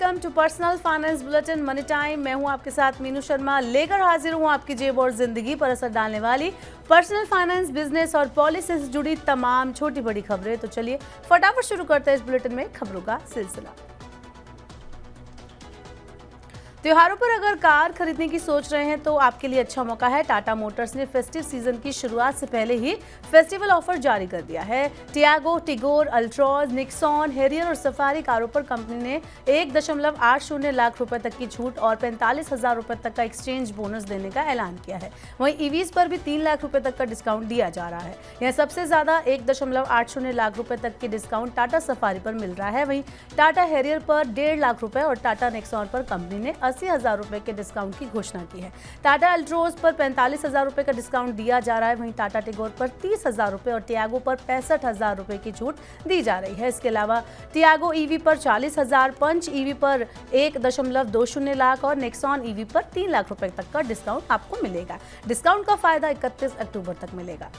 Welcome to personal finance bulletin money time. मैं हूं आपके साथ मीनू शर्मा, लेकर हाजिर हूं आपकी जेब और जिंदगी पर असर डालने वाली पर्सनल फाइनेंस, बिजनेस और पॉलिसी से जुड़ी तमाम छोटी बड़ी खबरें। तो चलिए फटाफट शुरू करते हैं इस बुलेटिन में खबरों का सिलसिला। त्योहारों पर अगर कार खरीदने की सोच रहे हैं तो आपके लिए अच्छा मौका है। टाटा मोटर्स ने फेस्टिव सीजन की शुरुआत से पहले ही फेस्टिवल ऑफर जारी कर दिया है। Tiago, Tigor, Altroz, Nixon, Harrier और सफारी कारों पर कंपनी ने 1.80 लाख रुपए तक की छूट और 45,000 रुपए तक का एक्सचेंज बोनस देने का ऐलान किया है। वहीं ईवीज पर भी 3 लाख रुपए तक का डिस्काउंट दिया जा रहा है। यह सबसे ज्यादा 1.80 लाख रुपए तक की डिस्काउंट टाटा सफारी पर मिल रहा है। वहीं टाटा हैरियर पर 1.5 लाख रुपए और टाटा नेक्सॉन पर कंपनी ने 80,000 रुपए के डिस्काउंट की घोषणा की है। टाटा अल्ट्रोज पर 45,000 रुपए का डिस्काउंट दिया जा रहा है। वहीं टाटा टिगोर पर 30,000 रुपए और टियागो पर 65,000 रुपए की छूट दी जा रही है। इसके अलावा टियागो ईवी पर 40,000, पंच ईवी पर 1.20 लाख और नेक्सॉन ईवी पर 3 लाख रुपए तक का डिस्काउंट आपको मिलेगा। डिस्काउंट का फायदा 31 अक्टूबर तक मिलेगा।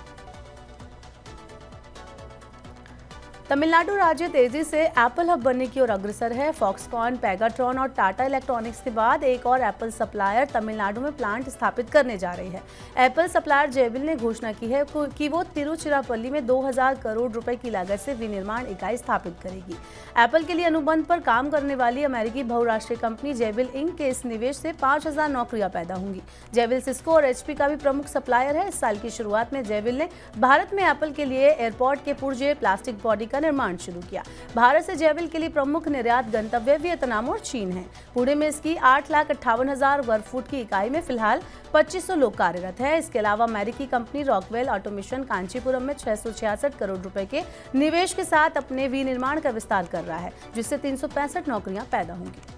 तमिलनाडु राज्य तेजी से एप्पल हब बनने की ओर अग्रसर है। फॉक्सकॉन, पेगाट्रॉन और टाटा इलेक्ट्रॉनिक्स के बाद एक और एप्पल सप्लायर तमिलनाडु में प्लांट स्थापित करने जा रही है। एप्पल सप्लायर जेबिल ने घोषणा की है कि वो तिरुचिरापल्ली में 2,000 करोड़ रुपए की लागत से विनिर्माण इकाई स्थापित करेगी। एप्पल के लिए अनुबंध पर काम करने वाली अमेरिकी बहुराष्ट्रीय कंपनी जेबिल इंक के इस निवेश से 5,000 नौकरियां पैदा होंगी। जेबिल सिस्को और एचपी का भी प्रमुख सप्लायर है। इस साल की शुरुआत में जेबिल ने भारत में एप्पल के लिए एयरपॉड के पुर्जे प्लास्टिक बॉडी का निर्माण शुरू किया। भारत से जेबिल के लिए प्रमुख निर्यात गंतव्य वियतनाम और चीन है। पुणे में इसकी 8,58,000 वर्ग फुट की इकाई में फिलहाल 2,500 लोग कार्यरत हैं। इसके अलावा अमेरिकी कंपनी रॉकवेल ऑटोमेशन कांचीपुरम में 666 करोड़ रुपए के निवेश के साथ अपने विनिर्माण का विस्तार कर रहा है, जिससे 365 नौकरियां पैदा होंगी।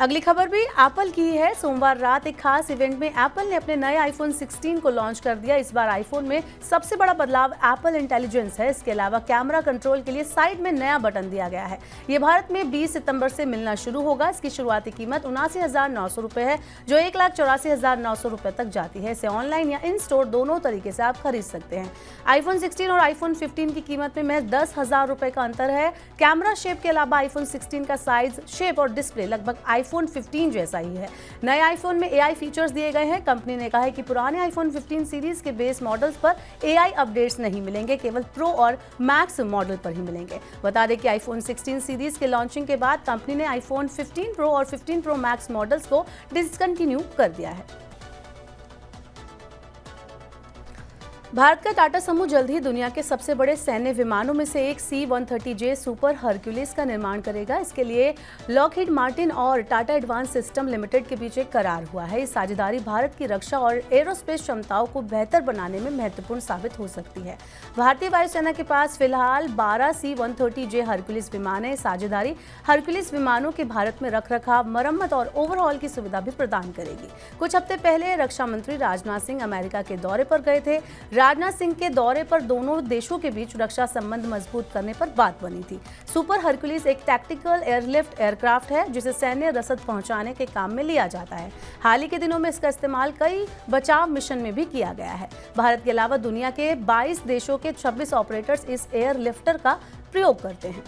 अगली खबर भी एप्पल की ही है। सोमवार रात एक खास इवेंट में एप्पल ने अपने नए आईफोन 16 को लॉन्च कर दिया। इस बार आईफोन में सबसे बड़ा बदलाव एप्पल इंटेलिजेंस है। इसके अलावा कैमरा कंट्रोल के लिए साइड में नया बटन दिया गया है। ये भारत में 20 सितंबर से मिलना शुरू होगा। इसकी शुरुआती कीमत 79,900 रुपए है, जो 1,84,900 रुपए तक जाती है। इसे ऑनलाइन या इन स्टोर दोनों तरीके से आप खरीद सकते हैं। आईफोन 16 और आईफोन 15 की कीमत में महज 10,000 रुपए का अंतर है। कैमरा शेप के अलावा आईफोन 16 का साइज, शेप और डिस्प्ले लगभग आईफोन 15 जैसा ही है। नए आईफोन में एआई फीचर्स दिए गए हैं। कंपनी ने कहा है कि पुराने आईफोन 15 सीरीज के बेस मॉडल्स पर एआई अपडेट्स नहीं मिलेंगे, केवल प्रो और मैक्स मॉडल पर ही मिलेंगे। बता दें कि आईफोन 16 सीरीज के लॉन्चिंग के बाद कंपनी ने आईफोन 15 प्रो और 15 प्रो मैक्स मॉडल्स को डिसकंटिन्यू कर दिया है। भारत का टाटा समूह जल्द ही दुनिया के सबसे बड़े सैन्य विमानों में से एक C-130J सुपर हरक्यूलिस का निर्माण करेगा। इसके लिए लॉकहीड मार्टिन और टाटा एडवांस सिस्टम लिमिटेड के बीच एक करार हुआ है। इस साझेदारी भारत की रक्षा और एरोस्पेस क्षमताओं को बेहतर बनाने में महत्वपूर्ण साबित हो सकती है। भारतीय वायुसेना के पास फिलहाल 12 C-130J हरक्यूलिस विमान है। साझेदारी हरक्यूलिस विमानों के भारत में रखरखाव, मरम्मत और ओवरहॉल की सुविधा भी प्रदान करेगी। कुछ हफ्ते पहले रक्षा मंत्री राजनाथ सिंह अमेरिका के दौरे पर गए थे। राजनाथ सिंह के दौरे पर दोनों देशों के बीच रक्षा संबंध मजबूत करने पर बात बनी थी। सुपर हरक्यूलिस एक टैक्टिकल एयरलिफ्ट एयरक्राफ्ट है, जिसे सैन्य रसद पहुंचाने के काम में लिया जाता है। हाल ही के दिनों में इसका इस्तेमाल कई बचाव मिशन में भी किया गया है। भारत के अलावा दुनिया के 22 देशों के 26 ऑपरेटर्स इस एयरलिफ्टर का प्रयोग करते हैं।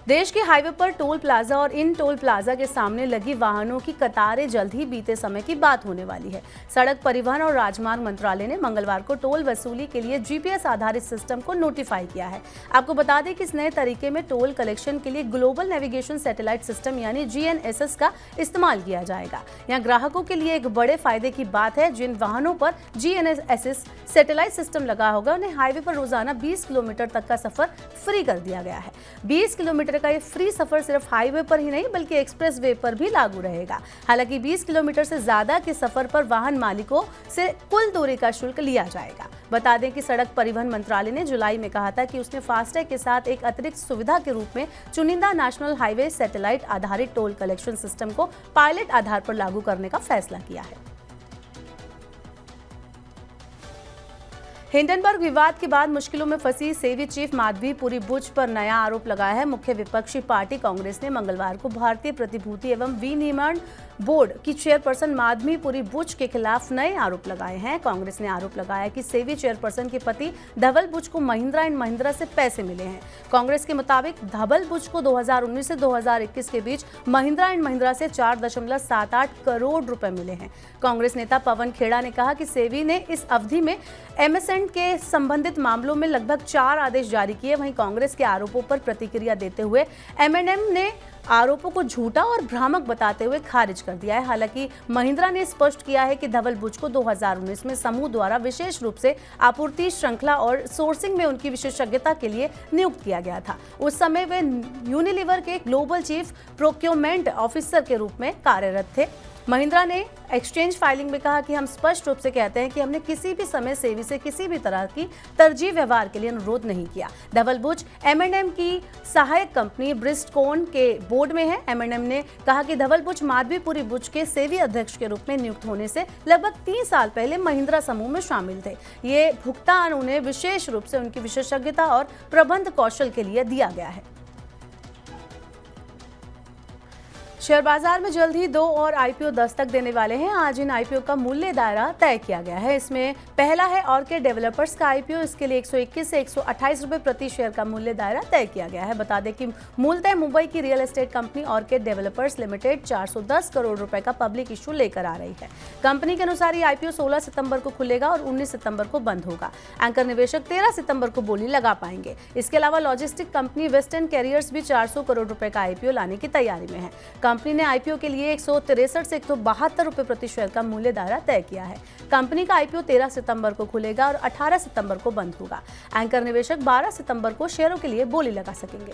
देश के हाईवे पर टोल प्लाजा और इन टोल प्लाजा के सामने लगी वाहनों की कतारें जल्द ही बीते समय की बात होने वाली है। सड़क परिवहन और राजमार्ग मंत्रालय ने मंगलवार को टोल वसूली के लिए जीपीएस आधारित सिस्टम को नोटिफाई किया है। आपको बता दें कि इस नए तरीके में टोल कलेक्शन के लिए ग्लोबल नेविगेशन सैटेलाइट सिस्टम यानी GNSS का इस्तेमाल किया जाएगा। यहाँ ग्राहकों के लिए एक बड़े फायदे की बात है। जिन वाहनों पर GNSS सैटेलाइट सिस्टम लगा होगा उन्हें हाईवे पर रोजाना 20 किलोमीटर तक का सफर फ्री कर दिया गया है। 20 किलोमीटर का ये फ्री सफर सिर्फ हाईवे पर ही नहीं बल्कि एक्सप्रेस वे पर भी लागू रहेगा। हालांकि 20 किलोमीटर से ज्यादा के सफर पर वाहन मालिकों से कुल दूरी का शुल्क लिया जाएगा। बता दें कि सड़क परिवहन मंत्रालय ने जुलाई में कहा था कि उसने फास्टैग के साथ एक अतिरिक्त सुविधा के रूप में चुनिंदा नेशनल हाईवे सैटेलाइट आधारित टोल कलेक्शन सिस्टम को पायलट आधार पर लागू करने का फैसला किया है। हिंडनबर्ग विवाद के बाद मुश्किलों में फंसी सेबी चीफ माधवीपुरी बुच पर नया आरोप लगाया है। मुख्य विपक्षी पार्टी कांग्रेस ने मंगलवार को भारतीय प्रतिभूति एवं विनिर्माण बोर्ड की चेयरपर्सन माधवीपुरी बुच के खिलाफ नए आरोप लगाए हैं। कांग्रेस ने आरोप लगाया कि सेबी चेयरपर्सन के पति धवल बुच को महिंद्रा एंड महिंद्रा से पैसे मिले हैं। कांग्रेस के मुताबिक धवल बुच को 2019 से 2021 के बीच महिंद्रा एंड महिंद्रा से 4.78 करोड़ रुपए मिले हैं। कांग्रेस नेता पवन खेड़ा ने कहा कि सेबी ने इस अवधि में एमएसएन के संबंधित मामलों में लगभग 4 आदेश जारी किए। वहीं कांग्रेस के आरोपों पर प्रतिक्रिया देते हुए एमएनएम ने आरोपों को झूठा और भ्रामक बताते हुए खारिज कर दिया है। हालांकि महिंद्रा ने स्पष्ट किया है कि धवल बुच को 2019 में समूह द्वारा विशेष रूप से आपूर्ति श्रृंखला और सोर्सिंग में उनकी विशेषज्ञता के लिए नियुक्त किया गया था। उस समय वे यूनिलीवर के ग्लोबल चीफ प्रोक्योरमेंट ऑफिसर के रूप में कार्यरत थे। महिंद्रा ने एक्सचेंज फाइलिंग में कहा कि हम स्पष्ट रूप से कहते हैं कि हमने किसी भी समय सेबी से किसी भी तरह की तरजीह व्यवहार के लिए अनुरोध नहीं किया। धवल बुच एमएनएम की सहायक कंपनी ब्रिस्टकोन के बोर्ड में है। एमएनएम ने कहा कि धवल बुच माधवीपुरी बुच के सेबी अध्यक्ष के रूप में नियुक्त होने से लगभग 3 साल पहले महिंद्रा समूह में शामिल थे। ये भुगतान उन्हें विशेष रूप से उनकी विशेषज्ञता और प्रबंध कौशल के लिए दिया गया है। शेयर बाजार में जल्द ही 2 और आईपीओ दस्तक देने वाले हैं। आज इन आईपीओ का मूल्य दायरा तय किया गया है। इसमें पहला है ऑर्किड डेवलपर्स का आईपीओ। इसके लिए 121 से 128 रुपए प्रति शेयर का मूल्य दायरा तय किया गया है। बता दें कि मूलतः मुंबई की real estate company orchid developers limited 410 crore रुपए का पब्लिक इशू लेकर आ रही है। कंपनी के अनुसार ये आईपीओ 16 सितंबर को खुलेगा और 19 सितंबर को बंद होगा। एंकर निवेशक 13 सितंबर को बोली लगा पाएंगे। इसके अलावा लॉजिस्टिक कंपनी वेस्टर्न कैरियर्स भी 400 करोड़ रुपए का आईपीओ लाने की तैयारी में है। कंपनी ने आईपीओ के लिए 163 से 172 रुपए प्रति शेयर का मूल्य दायरा तय किया है। कंपनी का आईपीओ 13 सितंबर को खुलेगा और 18 सितंबर को बंद होगा। एंकर निवेशक 12 सितंबर को शेयरों के लिए बोली लगा सकेंगे।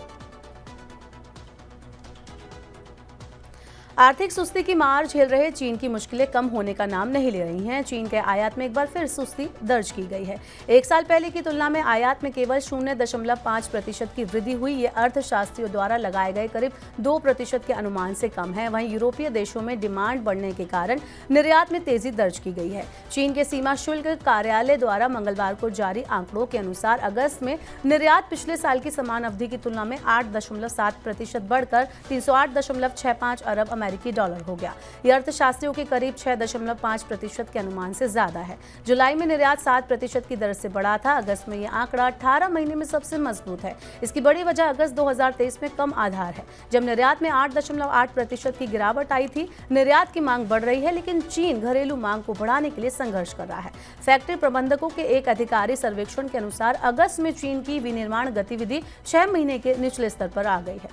आर्थिक सुस्ती की मार झेल रहे चीन की मुश्किलें कम होने का नाम नहीं ले रही हैं। चीन के आयात में एक बार फिर सुस्ती दर्ज की गई है। 1 साल पहले की तुलना में आयात में केवल 0.5% की वृद्धि हुई। ये अर्थशास्त्रियों द्वारा लगाए गए करीब 2% के अनुमान से कम है। वहीं यूरोपीय देशों में डिमांड बढ़ने के कारण निर्यात में तेजी दर्ज की गई है। चीन के सीमा शुल्क कार्यालय द्वारा मंगलवार को जारी आंकड़ों के अनुसार अगस्त में निर्यात पिछले साल की समान अवधि की तुलना में 8.7% बढ़कर 308.65 अरब अमेरिकी डॉलर हो गया। यह अर्थशास्त्रियों के करीब 6.5% के अनुमान से ज्यादा है। जुलाई में निर्यात 7% की दर से बढ़ा था। अगस्त में यह आंकड़ा 18 महीने में सबसे मजबूत है। इसकी बड़ी वजह अगस्त 2023 में कम आधार है, जब निर्यात में 8.8% की गिरावट आई थी। निर्यात की मांग बढ़ रही है, लेकिन चीन घरेलू मांग को बढ़ाने के लिए संघर्ष कर रहा है। फैक्ट्री प्रबंधकों के एक अधिकारी सर्वेक्षण के अनुसार अगस्त में चीन की विनिर्माण गतिविधि 6 महीने के निचले स्तर पर आ गई है।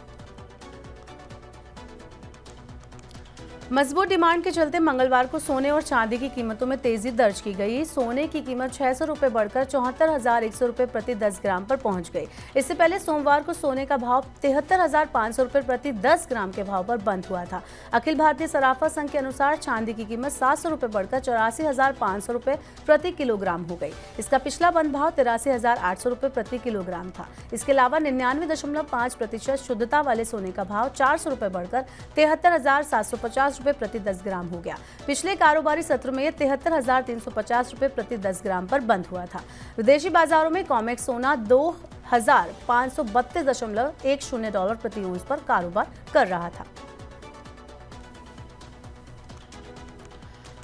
मजबूत डिमांड के चलते मंगलवार को सोने और चांदी की कीमतों में तेजी दर्ज की गई। सोने की कीमत 600 रुपए बढ़कर 74,100 रुपए प्रति 10 ग्राम पर पहुंच गई। इससे पहले सोमवार को सोने का भाव 73,500 रुपए प्रति 10 ग्राम के भाव पर बंद हुआ था। अखिल भारतीय सराफा संघ के अनुसार चांदी की कीमत 700 रुपए बढ़कर 84,500 रुपए प्रति किलोग्राम हो गई। इसका पिछला बंद भाव 83,800 रुपए प्रति किलोग्राम था। इसके अलावा 99.5% शुद्धता वाले सोने का भाव 400 रुपए बढ़कर 73,750 रुपए प्रति 10 ग्राम हो गया। पिछले कारोबारी सत्र में 73,350 रुपए प्रति 10 ग्राम पर बंद हुआ था। विदेशी बाजारों में कॉमेक्स सोना 2,532.10 डॉलर प्रति औंस पर कारोबार कर रहा था।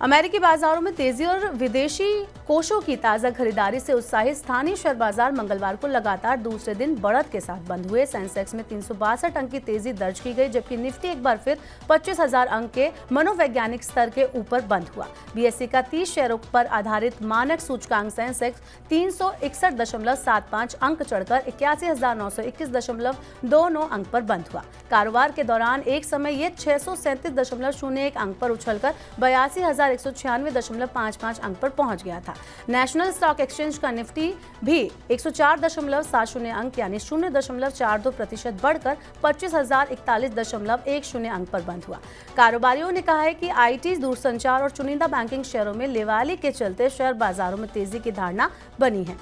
अमेरिकी बाजारों में तेजी और विदेशी कोषों की ताजा खरीदारी से उत्साहित स्थानीय शेयर बाजार मंगलवार को लगातार दूसरे दिन बढ़त के साथ बंद हुए। सेंसेक्स में 362 अंक की तेजी दर्ज की गई, जबकि निफ्टी एक बार फिर 25,000 अंक के मनोवैज्ञानिक स्तर के ऊपर बंद हुआ। बीएसई का 30 शेयरों पर आधारित मानक सूचकांक सेंसेक्स 361.75 अंक चढ़कर 81,921.29 अंक पर बंद हुआ। कारोबार के दौरान एक समय ये 637.01 अंक पर उछलकर 82,196.55 अंक पर पहुंच गया था। नेशनल स्टॉक एक्सचेंज का निफ्टी भी 104.70 अंक यानी 0.42% बढ़कर 25,041.10 अंक पर बंद हुआ। कारोबारियों ने कहा है कि आईटी, दूरसंचार और चुनिंदा बैंकिंग शेयरों में लेवाली के चलते शेयर बाजारों में तेजी की धारणा बनी है।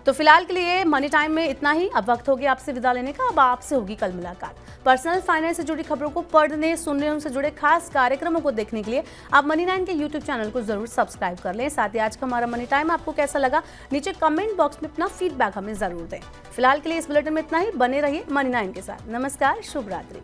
तो फिलहाल के लिए मनी टाइम में इतना ही। अब वक्त हो गया आपसे विदा लेने का। अब आपसे होगी कल मुलाकात। पर्सनल फाइनेंस से जुड़ी खबरों को पढ़ने, सुनने, उनसे जुड़े खास कार्यक्रमों को देखने के लिए आप मनी 9 के यूट्यूब चैनल को जरूर सब्सक्राइब कर लें। साथ ही आज का हमारा मनी टाइम आपको कैसा लगा, नीचे कमेंट बॉक्स में अपना फीडबैक हमें जरूर दें। फिलहाल के लिए इस बुलेटिन में इतना ही। बने रहिए मनी 9 के साथ। नमस्कार, शुभ रात्रि।